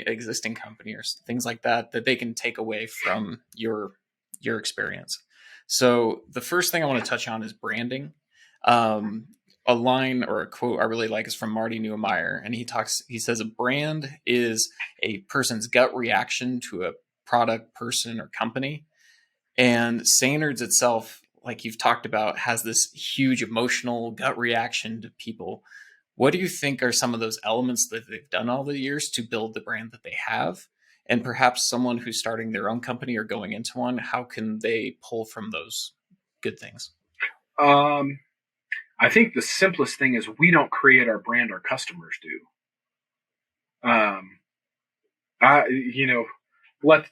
existing company or things like that they can take away from your experience. So the first thing I want to touch on is branding. A line or a quote I really like is from Marty Neumeyer, and he says a brand is a person's gut reaction to a product, person, or company. And Sehnerts itself, like you've talked about, has this huge emotional gut reaction to people. What do you think are some of those elements that they've done all the years to build the brand that they have? And perhaps someone who's starting their own company or going into one, how can they pull from those good things? I think the simplest thing is we don't create our brand, our customers do.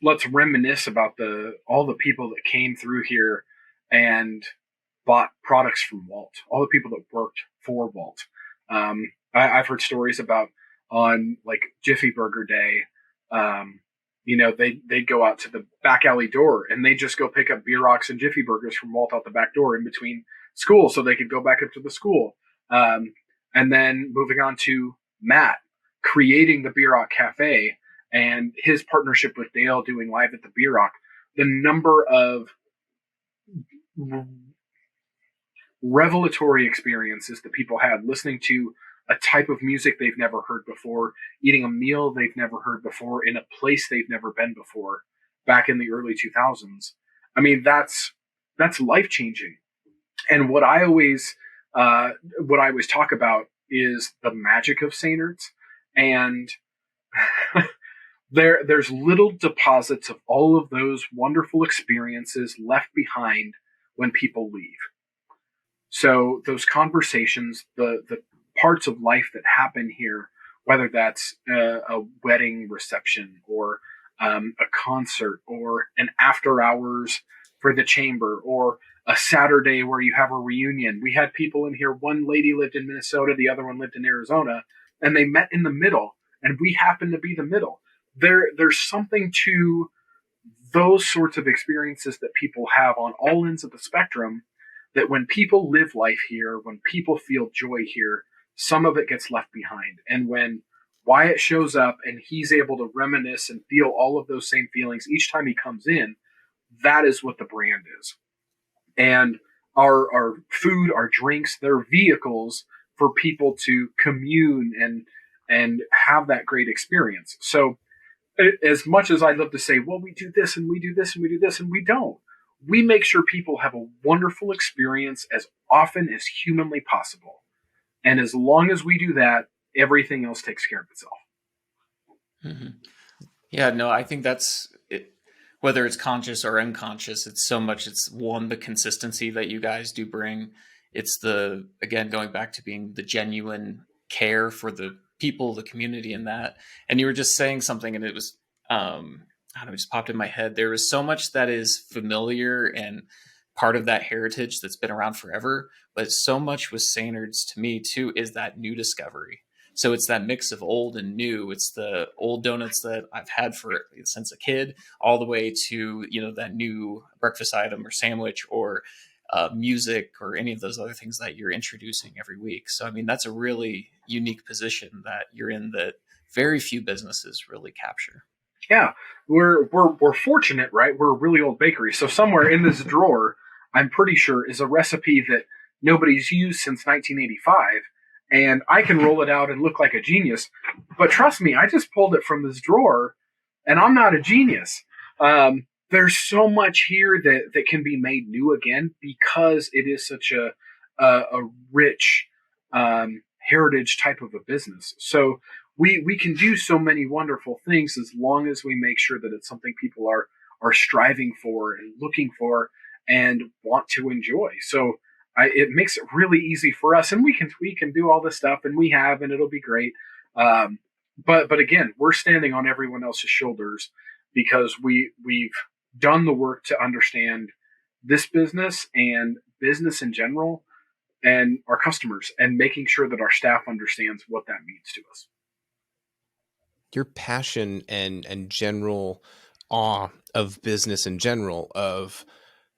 Let's reminisce about all the people that came through here and bought products from Walt, all the people that worked for Walt. I've heard stories about on like Jiffy Burger Day, they'd go out to the back alley door and they just go pick up Bierocs and Jiffy Burgers from Walt out the back door in between school so they could go back up to the school. And then moving on to Matt creating the Bieroc Cafe and his partnership with Dale doing Live at the Bieroc, the number of revelatory experiences that people had listening to a type of music they've never heard before, eating a meal they've never heard before, in a place they've never been before back in the early 2000s. I mean, that's life-changing. And what I always talk about is the magic of Sehnerts. And there's little deposits of all of those wonderful experiences left behind when people leave. So those conversations, the parts of life that happen here, whether that's a wedding reception or a concert or an after hours for the chamber or a Saturday where you have a reunion. We had people in here. One lady lived in Minnesota. The other one lived in Arizona, and they met in the middle, and we happened to be the middle. There's something to those sorts of experiences that people have on all ends of the spectrum, that when people live life here, when people feel joy here, some of it gets left behind. And when Wyatt shows up and he's able to reminisce and feel all of those same feelings each time he comes in, that is what the brand is. And our food, our drinks, they're vehicles for people to commune and have that great experience. So as much as I'd love to say, well, we do this and we do this and we do this, and we don't. We make sure people have a wonderful experience as often as humanly possible. And as long as we do that, everything else takes care of itself. Mm-hmm. Yeah, no, I think that's it. Whether it's conscious or unconscious, it's the consistency that you guys do bring. It's again, going back to being the genuine care for the people, the community, and that. And you were just saying something, and it was, it just popped in my head. There is so much that is familiar and part of that heritage that's been around forever, but so much with Sehnerts to me too is that new discovery. So it's that mix of old and new. It's the old donuts that I've had since a kid, all the way to that new breakfast item or sandwich or music or any of those other things that you're introducing every week. So I mean, that's a really unique position that you're in that very few businesses really capture. Yeah, we're fortunate, right? We're a really old bakery. So somewhere in this drawer, I'm pretty sure, is a recipe that nobody's used since 1985. And I can roll it out and look like a genius. But trust me, I just pulled it from this drawer And I'm not a genius. There's so much here that can be made new again because it is such a rich heritage type of a business. So we can do so many wonderful things as long as we make sure that it's something people are striving for and looking for and want to enjoy. So it makes it really easy for us, and we can do all this stuff, and we have, and it'll be great. But again, we're standing on everyone else's shoulders because we've done the work to understand this business and business in general and our customers, and making sure that our staff understands what that means to us. Your passion and general awe of business in general, of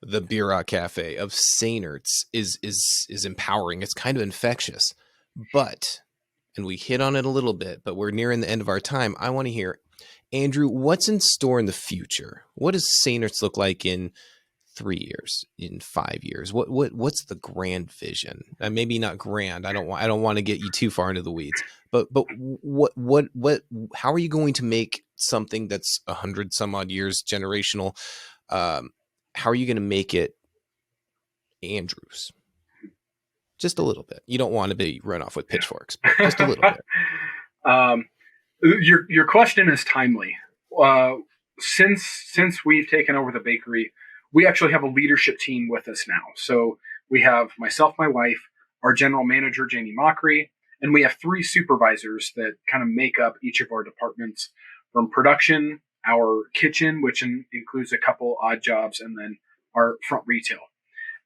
the Bieroc Cafe, of Sehnerts is empowering. It's kind of infectious. But, and we hit on it a little bit, but we're nearing the end of our time. I want to hear, Andrew, what's in store in the future? What does Sehnerts look like in 3 years, in 5 years? What's the grand vision? Maybe not grand. I don't want to get you too far into the weeds. But what how are you going to make something that's 100 some odd years generational? How are you going to make it Andrews? Just a little bit. You don't want to be run off with pitchforks, but just a little bit. Your question is timely. Since we've taken over the bakery, we actually have a leadership team with us now. So we have myself, my wife, our general manager, Jamie Mockery, and we have 3 supervisors that kind of make up each of our departments, from production, our kitchen, which includes a couple odd jobs, and then our front retail.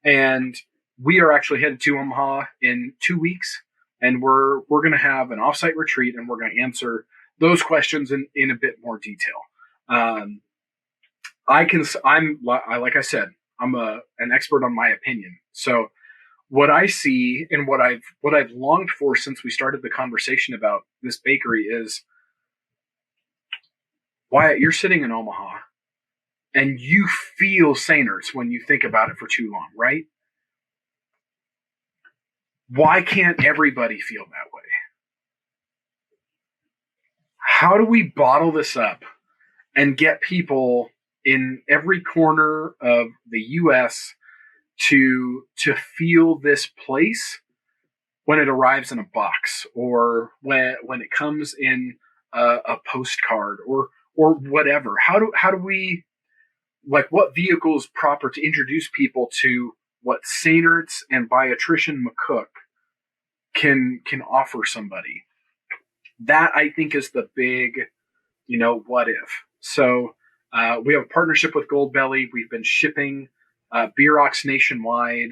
And we are actually headed to Omaha in 2 weeks, and we're going to have an offsite retreat, and we're going to answer those questions in a bit more detail. Like I said, I'm an expert on my opinion. So what I see and what I've longed for since we started the conversation about this bakery is, Wyatt, you're sitting in Omaha and you feel Sehnerts when you think about it for too long, right? Why can't everybody feel that way? How do we bottle this up and get people in every corner of the U.S. to feel this place when it arrives in a box, or when it comes in a postcard, or whatever? How do we, like, what vehicle is proper to introduce people to what Sehnerts and Biotrician McCook can offer somebody? That, I think, is the big, what if. So we have a partnership with Goldbelly. We've been shipping Bierocs nationwide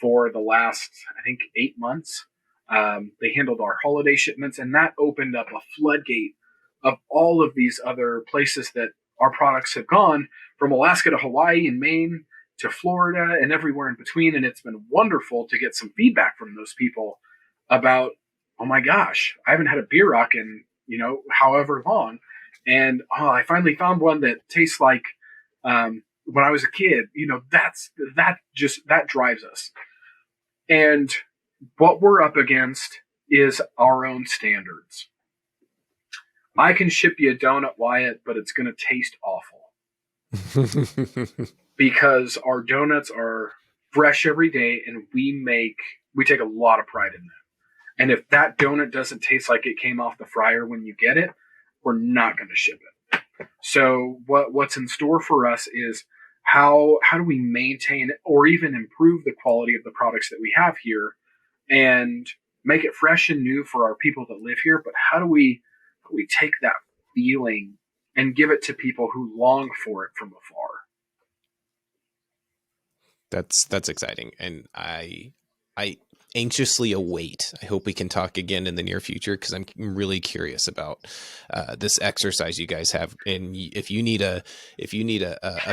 for the last, I think, 8 months. They handled our holiday shipments, and that opened up a floodgate of all of these other places that our products have gone, from Alaska to Hawaii and Maine to Florida and everywhere in between. And it's been wonderful to get some feedback from those people about, oh my gosh, I haven't had a Bieroc in, however long. And I finally found one that tastes like when I was a kid. That drives us. And what we're up against is our own standards. I can ship you a donut, Wyatt, but it's going to taste awful. Because our donuts are fresh every day, and we take a lot of pride in that. And if that donut doesn't taste like it came off the fryer when you get it, we're not going to ship it. So what's in store for us is how do we maintain or even improve the quality of the products that we have here and make it fresh and new for our people that live here? But how do we take that feeling and give it to people who long for it from afar? That's exciting, and I anxiously await. I hope we can talk again in the near future, because I'm really curious about this exercise you guys have. And if you need a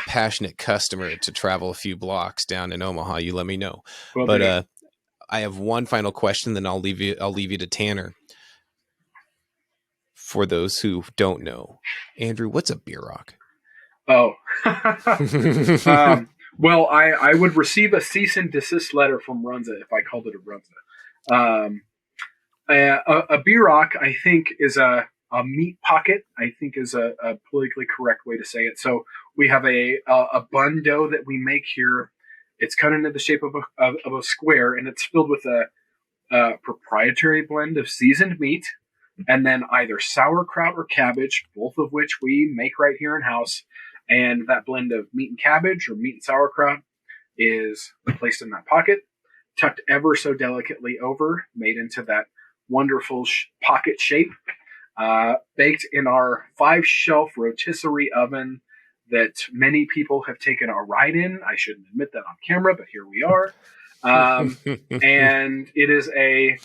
passionate customer to travel a few blocks down in Omaha, you let me know. Well, but I have one final question, then I'll leave you to Tanner. For those who don't know, Andrew, what's a Bieroc? Oh, well, I would receive a cease and desist letter from Runza if I called it a Runza. A Bieroc, I think, is a a meat pocket, I think is a politically correct way to say it. So we have a bun dough that we make here. It's cut into the shape of a square, and it's filled with a proprietary blend of seasoned meat, and then either sauerkraut or cabbage, both of which we make right here in house. And that blend of meat and cabbage or meat and sauerkraut is placed in that pocket, tucked ever so delicately over, made into that wonderful pocket shape, baked in our 5-shelf rotisserie oven that many people have taken a ride in. I shouldn't admit that on camera, but here we are. And it is a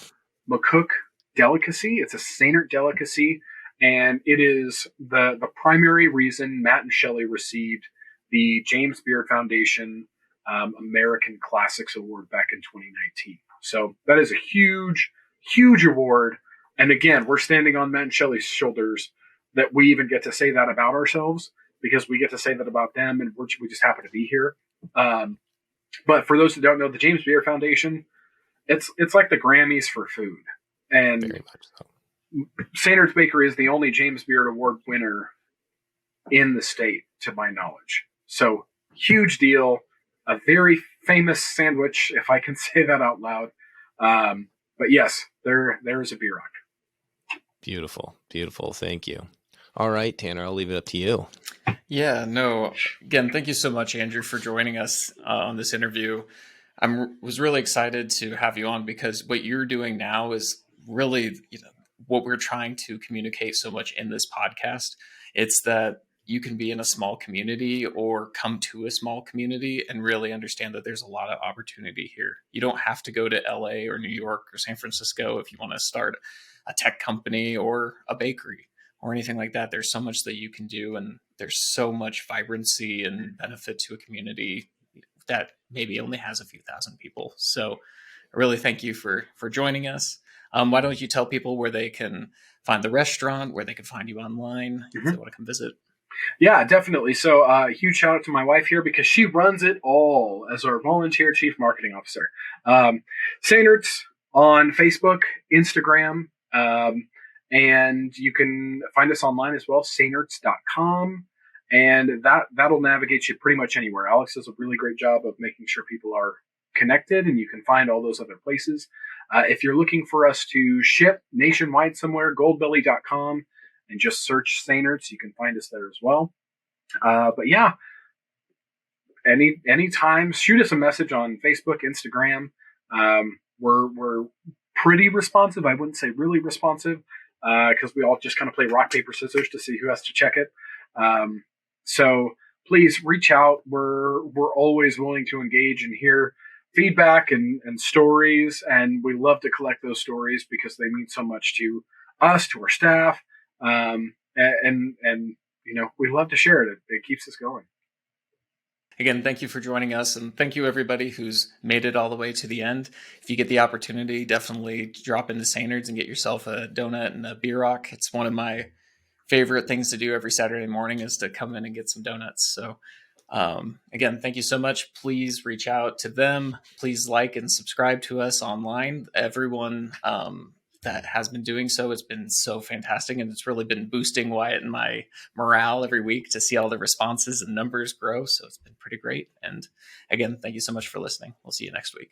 McCook delicacy. It's a Sehnert delicacy, and it is the primary reason Matt and Shelley received the James Beard Foundation American Classics Award back in 2019. So that is a huge, huge award. And again, we're standing on Matt and Shelley's shoulders that we even get to say that about ourselves, because we get to say that about them, and we just happen to be here. But for those who don't know, the James Beard Foundation, it's like the Grammys for food. And Very much so. Sehnert's Bakery is the only James Beard Award winner in the state, to my knowledge. So huge deal. A very famous sandwich, if I can say that out loud. But yes, there is a Bieroc. Beautiful. Beautiful. Thank you. All right, Tanner, I'll leave it up to you. Yeah, no, again, thank you so much, Andrew, for joining us on this interview. I was really excited to have you on, because what you're doing now is really, what we're trying to communicate so much in this podcast. It's that you can be in a small community or come to a small community and really understand that there's a lot of opportunity here. You don't have to go to LA or New York or San Francisco if you want to start a tech company or a bakery or anything like that. There's so much that you can do, and there's so much vibrancy and benefit to a community that maybe only has a few thousand people. So I really thank you for joining us. Why don't you tell people where they can find the restaurant, where they can find you online, if they want to come visit? Yeah, definitely. So huge shout out to my wife here, because she runs it all as our volunteer chief marketing officer. Sehnerts on Facebook, Instagram, and you can find us online as well, sehnerts.com. And that'll navigate you pretty much anywhere. Alex does a really great job of making sure people are connected, and you can find all those other places. If you're looking for us to ship nationwide somewhere, goldbelly.com, and just search Sehnerts. You can find us there as well. But yeah, anytime, shoot us a message on Facebook, Instagram. We're pretty responsive. I wouldn't say really responsive, because we all just kind of play rock, paper, scissors to see who has to check it. So please reach out. We're always willing to engage and hear feedback and stories, and we love to collect those stories because they mean so much to us, to our staff, and we love to share it. It keeps us going. Again, thank you for joining us, and thank you everybody who's made it all the way to the end. If you get the opportunity, definitely drop into Sehnerts and get yourself a donut and a Bieroc. It's one of my favorite things to do every Saturday morning, is to come in and get some donuts. So again, thank you so much. Please reach out to them. Please like and subscribe to us online. Everyone that has been doing so, it's been so fantastic, and it's really been boosting Wyatt and my morale every week to see all the responses and numbers grow. So it's been pretty great. And again, thank you so much for listening. We'll see you next week.